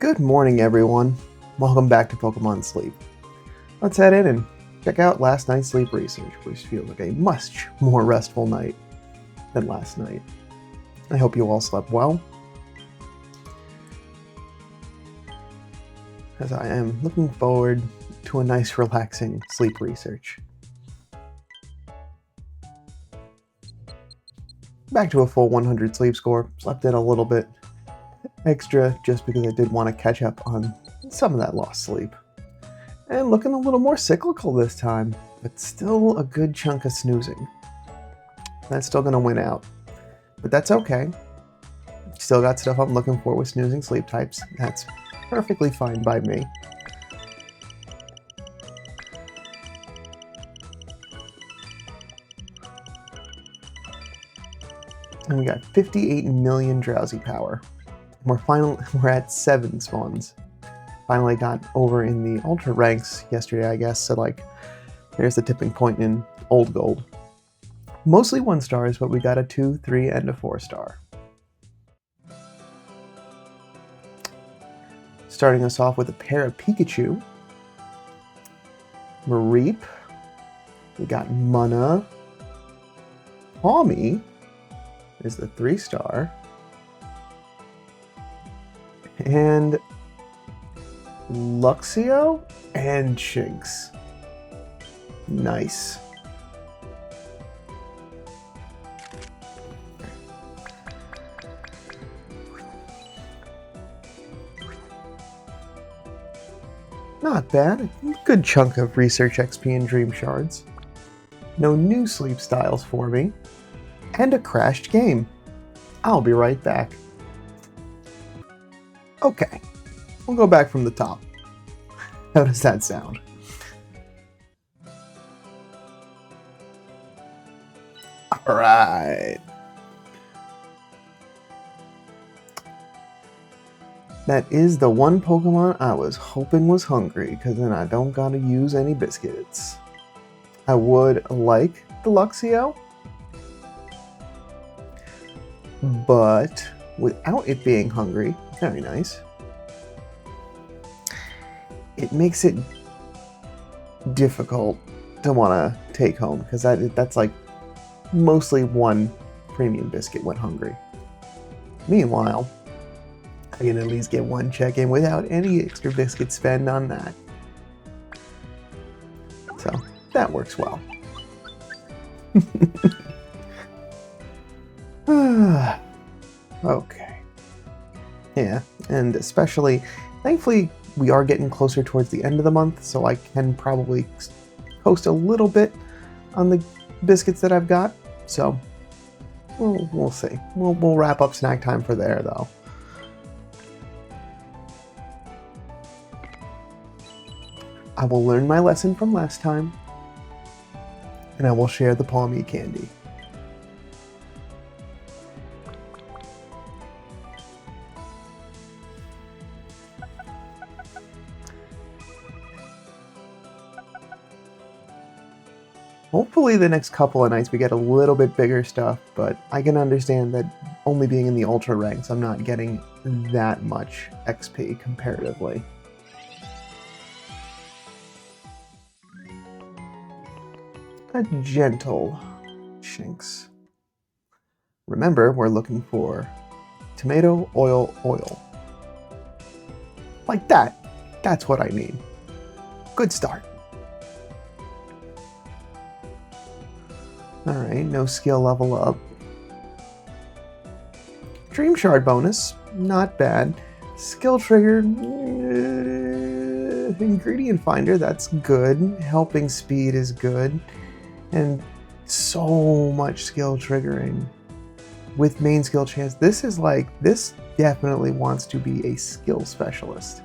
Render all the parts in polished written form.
Good morning, everyone. Welcome back to Pokemon Sleep. Let's head in and check out last night's sleep research, which feels like a much more restful night than last night. I hope you all slept well, as I am looking forward to a nice, relaxing sleep research. Back to a full 100 sleep score. Slept in a little bit extra just because I did want to catch up on some of that lost sleep. And looking a little more cyclical this time, but still a good chunk of snoozing. That's still going to win out. But that's okay. Still got stuff I'm looking for with snoozing sleep types. That's perfectly fine by me. And we got 58 million drowsy power. We're at 7 spawns. Finally got over in the ultra ranks yesterday, I guess, so there's the tipping point in old gold. Mostly 1 stars, but we got a 2, 3, and a 4 star. Starting us off with a pair of Pikachu. Mareep. We got Munna. Tommy is the 3 star. And Luxio and Shinx. Nice. Not bad. A good chunk of research XP and Dream Shards. No new sleep styles for me. And a crashed game. I'll be right back. Okay, we'll go back from the top. How does that sound? Alright. That is the one Pokemon I was hoping was hungry, because then I don't gotta use any biscuits. I would like the Luxio, but without it being hungry, very nice, it makes it difficult to want to take home, because that's like mostly 1 premium biscuit when hungry. Meanwhile, I can at least get 1 check-in without any extra biscuit spend on that. So, that works well. Okay. Yeah, and especially, thankfully, we are getting closer towards the end of the month, so I can probably coast a little bit on the biscuits that I've got. So, we'll see. We'll wrap up snack time for there, though. I will learn my lesson from last time, and I will share the Palmy candy. Hopefully the next couple of nights we get a little bit bigger stuff, but I can understand that only being in the ultra ranks, I'm not getting that much XP comparatively. A gentle Shinx. Remember, we're looking for tomato, oil, oil. Like that. That's what I need. Good start. Alright, no skill level up. Dream Shard bonus, not bad. Skill trigger, ingredient finder, that's good. Helping speed is good. And so much skill triggering with main skill chance. This definitely wants to be a skill specialist.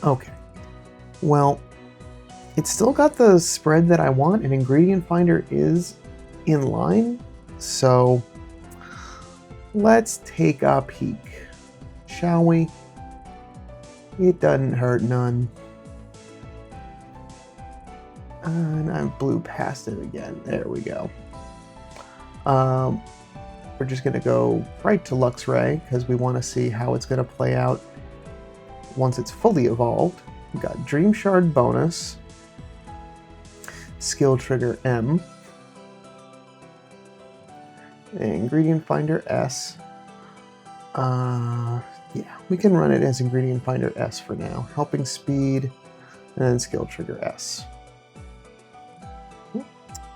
Okay, well, it's still got the spread that I want, and ingredient finder is in line, so let's take a peek, shall we? It doesn't hurt none. And I blew past it again. There we go. We're just going to go right to Luxray because we want to see how it's going to play out once it's fully evolved. We've got Dream Shard bonus, Skill Trigger M, Ingredient Finder S. Yeah, we can run it as Ingredient Finder S for now. Helping Speed, and then Skill Trigger S.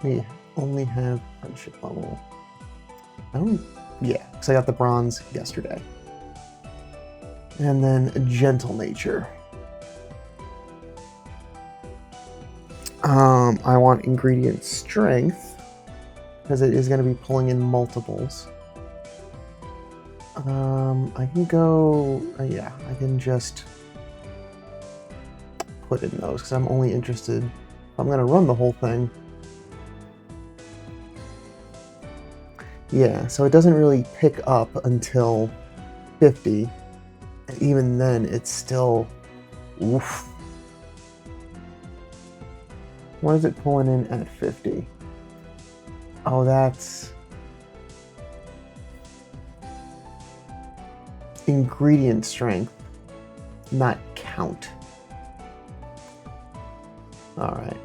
We only have Friendship level. Yeah, because I got the bronze yesterday. And then Gentle Nature. I want Ingredient Strength, because it is going to be pulling in multiples. I can go, yeah, I can just put in those, because I'm only interested, I'm going to run the whole thing. Yeah, so it doesn't really pick up until 50, and even then it's still, oof. What is it pulling in at 50? Oh, that's Ingredient Strength, not count. Alright.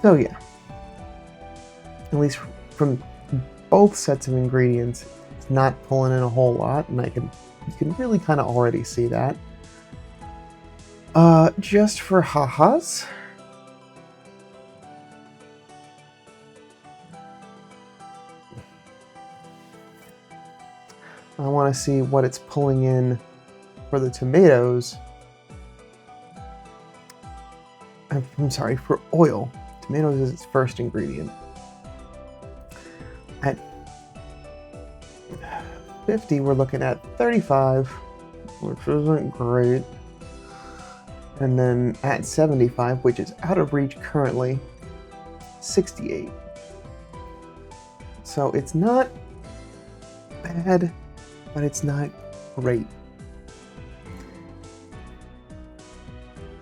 So yeah. At least from both sets of ingredients, it's not pulling in a whole lot, and you can really kind of already see that. Just for ha-has, I want to see what it's pulling in for the tomatoes. I'm sorry, for oil. Tomatoes is its first ingredient. At 50, we're looking at 35, which isn't great. And then at 75, which is out of reach currently, 68. So it's not bad, but it's not great.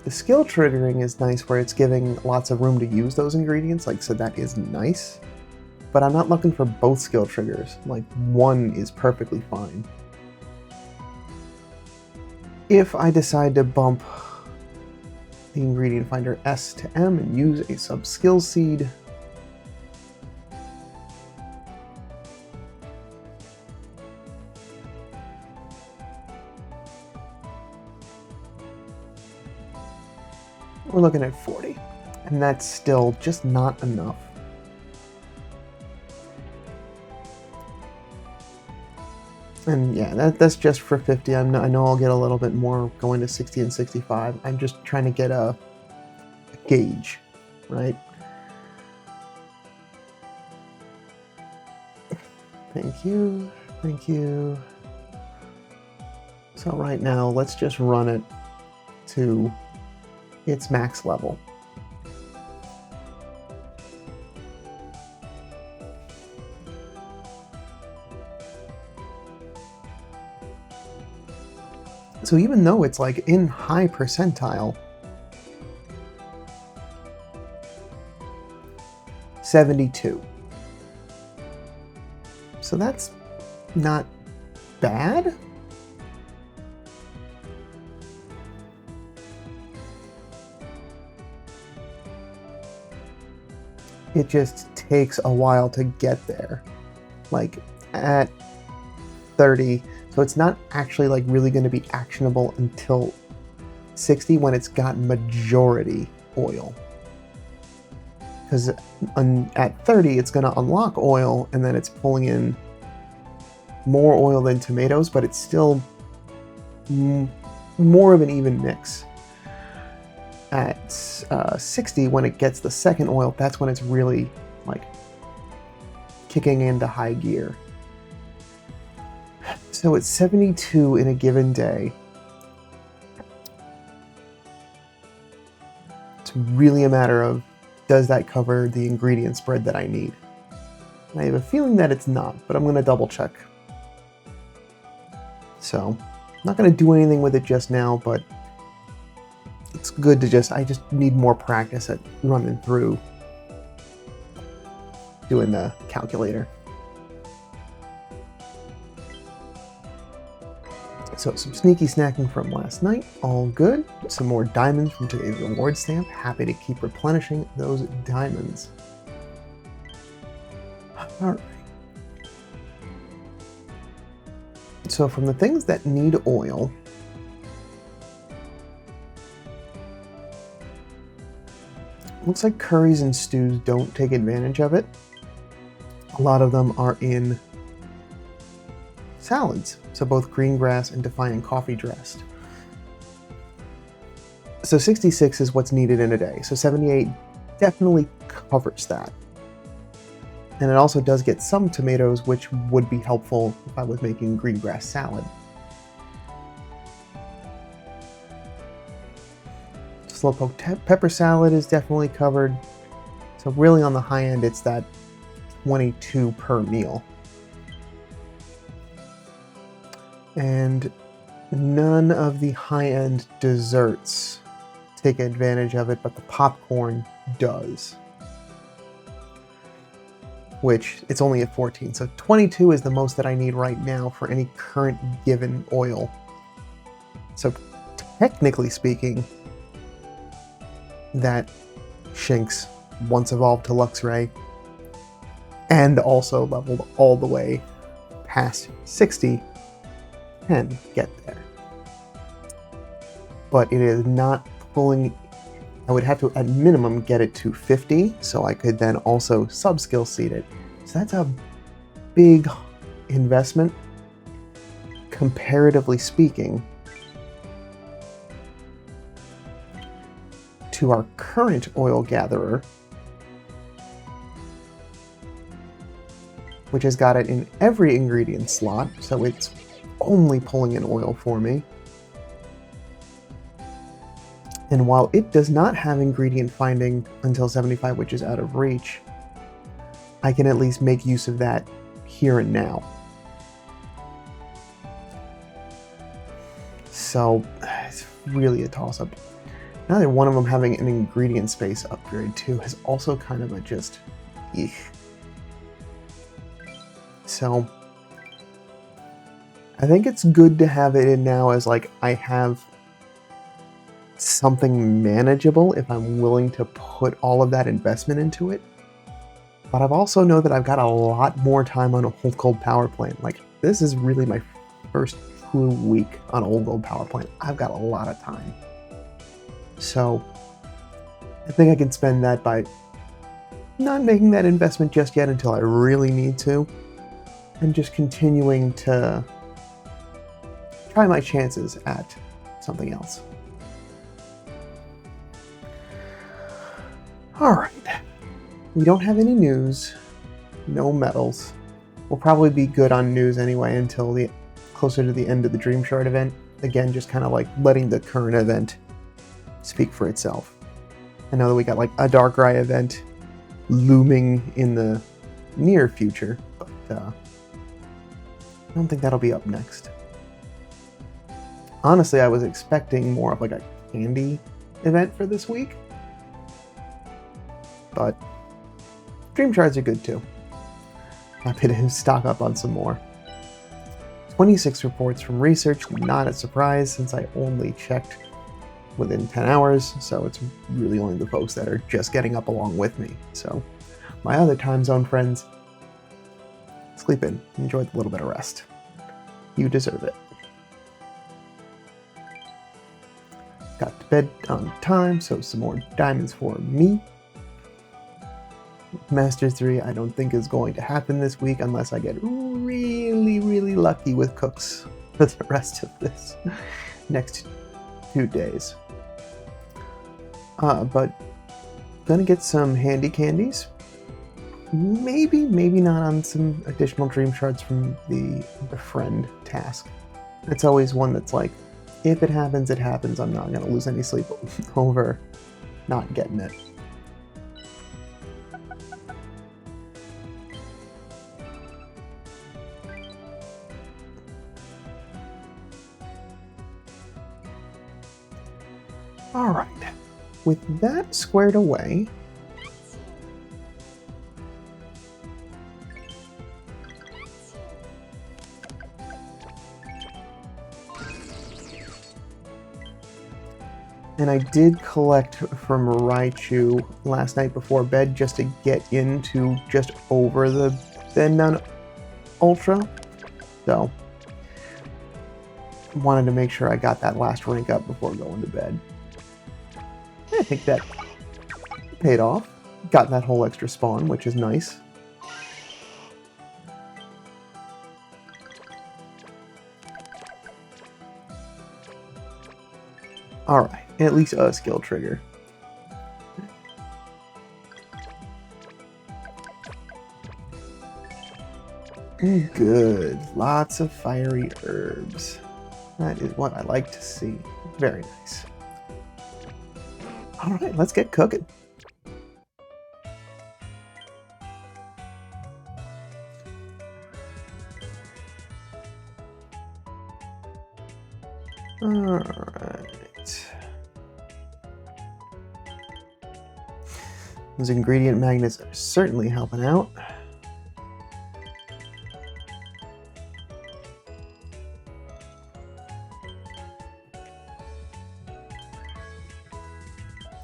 The skill triggering is nice, where it's giving lots of room to use those ingredients, so that is nice. But I'm not looking for both skill triggers. One is perfectly fine. If I decide to bump the Ingredient Finder S to M and use a sub-skill seed, we're looking at 40, and that's still just not enough. And yeah, that's just for 50. I know I'll get a little bit more going to 60 and 65. I'm just trying to get a gauge, right? Thank you, thank you. So right now, let's just run it to its max level. So even though it's in high percentile, 72. So that's not bad. It just takes a while to get there. At 30, so it's not actually really going to be actionable until 60, when it's got majority oil. Because at 30, it's going to unlock oil, and then it's pulling in more oil than tomatoes, but it's still more of an even mix. At 60, when it gets the second oil, that's when it's really kicking into high gear. So it's 72 in a given day. It's really a matter of, does that cover the ingredient spread that I need? And I have a feeling that it's not, but I'm going to double check. So, I'm not going to do anything with it just now, but it's good to I just need more practice at running through doing the calculator. So some sneaky snacking from last night, all good. Some more diamonds from today's reward stamp. Happy to keep replenishing those diamonds. Alright. So from the things that need oil, looks like curries and stews don't take advantage of it. A lot of them are in salads, so both green grass and Defiant coffee dressed. So 66 is what's needed in a day, so 78 definitely covers that. And it also does get some tomatoes, which would be helpful if I was making green grass salad. Slowpoke pepper salad is definitely covered. So really on the high end, it's that 22 per meal. And none of the high-end desserts take advantage of it, but the popcorn does. Which, it's only at 14, so 22 is the most that I need right now for any current given oil. So technically speaking, that Shinx, once evolved to Luxray, and also leveled all the way past 60, can get there. But it is not pulling. I would have to, at minimum, get it to 50, so I could then also sub-skill seed it. So that's a big investment, comparatively speaking, to our current oil gatherer, which has got it in every ingredient slot, so it's only pulling in oil for me. And while it does not have ingredient finding until 75, which is out of reach, I can at least make use of that here and now. So it's really a toss-up. Neither one of them having an ingredient space upgrade too is also kind of a just eek. So I think it's good to have it in now as like I have something manageable if I'm willing to put all of that investment into it. But I've also know that I've got a lot more time on Old Gold Power Plant. Like, this is really my first true week on Old Gold Power Plant. I've got a lot of time. So I think I can spend that by not making that investment just yet until I really need to, and just continuing to try my chances at something else. Alright, we don't have any news, no medals. We'll probably be good on news anyway until closer to the end of the Dream Shard event. Again, just kind of like letting the current event speak for itself. I know that we got like a Darkrai event looming in the near future, but I don't think that'll be up next. Honestly, I was expecting more of like a candy event for this week, but Dream Shards are good too. Happy to stock up on some more. 26 reports from research, not a surprise since I only checked within 10 hours, so it's really only the folks that are just getting up along with me. So my other time zone friends, sleep in, enjoy a little bit of rest. You deserve it. Got to bed on time, so some more diamonds for me. Masters 3 I don't think is going to happen this week unless I get really, really lucky with cooks for the rest of this next 2 days. But gonna get some handy candies. Maybe not on some additional Dream Shards from the befriend task. It's always one that's like, if it happens, it happens. I'm not gonna lose any sleep over not getting it. All right, with that squared away, And I did collect from Raichu last night before bed just to get into just over the Bend Ultra. So, wanted to make sure I got that last rank up before going to bed. I think that paid off. Got that whole extra spawn, which is nice. Alright, at least a skill trigger. Good. Lots of fiery herbs. That is what I like to see. Very nice. Alright, let's get cooking. Alright. Those ingredient magnets are certainly helping out.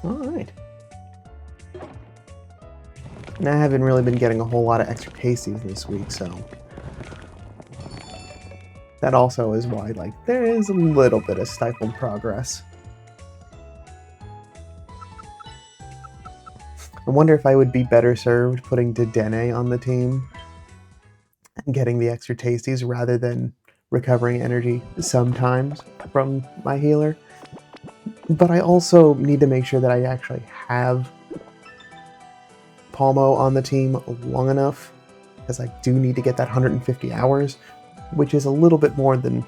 Alright. And I haven't really been getting a whole lot of extra tasties this week, so that also is why, like, there is a little bit of stifled progress. I wonder if I would be better served putting Dedenne on the team and getting the extra tasties rather than recovering energy sometimes from my healer. But I also need to make sure that I actually have Palmo on the team long enough, because I do need to get that 150 hours, which is a little bit more than,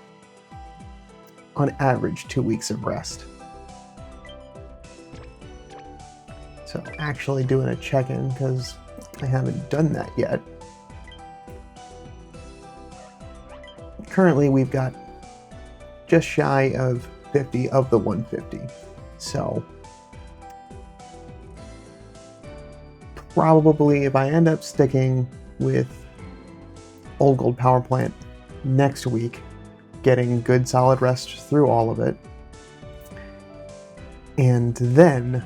on average, 2 weeks of rest. So actually doing a check-in, because I haven't done that yet. Currently we've got just shy of 50 of the 150. So probably if I end up sticking with Old Gold Power Plant next week, getting good solid rest through all of it, and then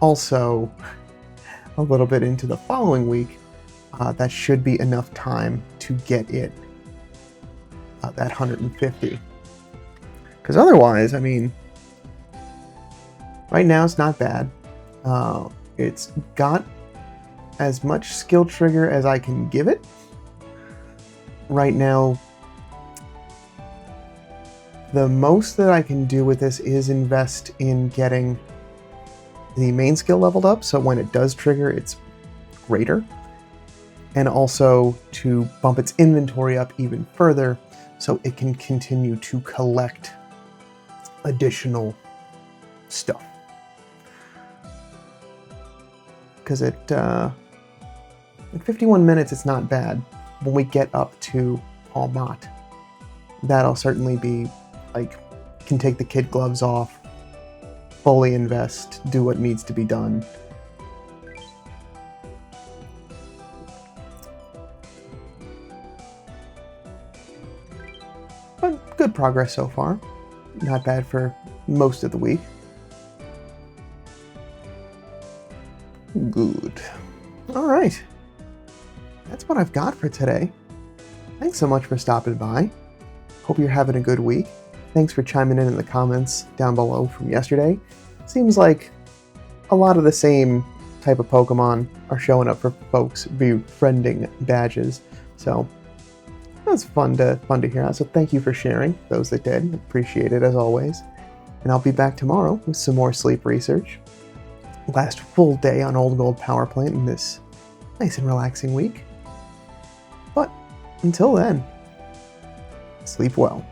also a little bit into the following week, that should be enough time to get it that 150. Because otherwise, I mean, right now it's not bad. It's got as much skill trigger as I can give it. Right now, the most that I can do with this is invest in getting the main skill leveled up, so when it does trigger, it's greater. And also to bump its inventory up even further, so it can continue to collect additional stuff. Because at 51 minutes, it's not bad. When we get up to Almat, that'll certainly be, like, can take the kid gloves off, fully invest, do what needs to be done. But good progress so far. Not bad for most of the week. Good. Alright. That's what I've got for today. Thanks so much for stopping by. Hope you're having a good week. Thanks for chiming in the comments down below from yesterday. Seems like a lot of the same type of Pokemon are showing up for folks befriending badges. So that's fun to hear. So thank you for sharing, those that did. Appreciate it as always. And I'll be back tomorrow with some more sleep research. Last full day on Old Gold Power Plant in this nice and relaxing week. But until then, sleep well.